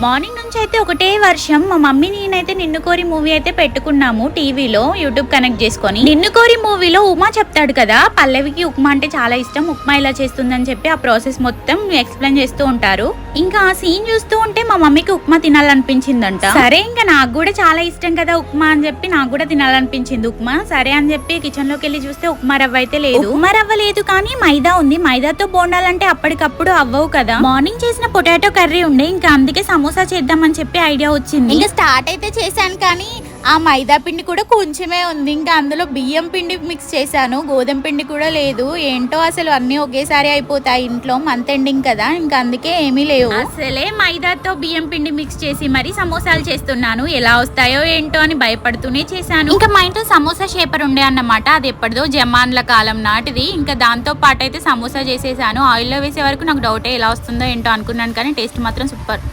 Morning నుంచి అయితే ఒకటే వర్షం. మా మమ్మీ నేనైతే నిన్ను కోరి మూవీ అయితే పెట్టుకున్నాము టీవీలో, యూట్యూబ్ కనెక్ట్ చేసుకొని. నిన్ను కోరి మూవీలో ఉమా చెప్తాడు కదా, పల్లవికి ఉప్మా అంటే చాలా ఇష్టం, ఉప్మా ఇలా చేస్తుందని చెప్పి ఆ ప్రాసెస్ మొత్తం ఎక్స్ప్లెయిన్ చేస్తూ ఉంటారు. ఇంకా ఆ సీన్ చూస్తూ ఉంటే మా మమ్మీకి ఉప్మా తినాలనిపించిందంట. సరే ఇంకా నాకు కూడా చాలా ఇష్టం కదా ఉప్మా అని చెప్పి నాకు కూడా తినాలనిపించింది ఉప్మా. సరే అని చెప్పి కిచెన్ లోకి వెళ్ళి చూస్తే ఉప్మా రవ్వ అయితే లేదు. ఉప్మా రవ్వ లేదు కానీ మైదా ఉంది. మైదాతో బోండాలంటే అప్పటికప్పుడు అవ్వవు కదా. మార్నింగ్ చేసిన పొటాటో కర్రీ ఉండే, ఇంకా అందుకే సమోసా చేద్దామని చెప్పి ఐడియా వచ్చింది. ఇంకా స్టార్ట్ అయితే చేశాను కానీ ఆ మైదా పిండి కూడా కొంచెమే ఉంది. ఇంకా అందులో బియ్యం పిండి మిక్స్ చేశాను, గోధుమ పిండి కూడా లేదు. ఏంటో అసలు అన్ని ఒకేసారి అయిపోతాయి ఇంట్లో, మంత్ ఎండింగ్ కదా, ఇంకా అందుకే ఏమీ లేవు. అసలే మైదాతో బియ్యం పిండి మిక్స్ చేసి మరి సమోసాలు చేస్తున్నాను. ఎలా వస్తాయో ఏంటో అని భయపడుతూనే చేశాను. ఇంకా మా ఇంట్లో సమోసా షేపర్ ఉండే అన్నమాట, అది ఎప్పటిదో జమాన్ల కాలం నాటిది. ఇంకా దాంతో పాటు అయితే సమోసా చేసేసాను. ఆయిల్లో వేసే వరకు నాకు డౌటే ఎలా వస్తుందో ఏంటో అనుకున్నాను, కానీ టేస్ట్ మాత్రం సూపర్.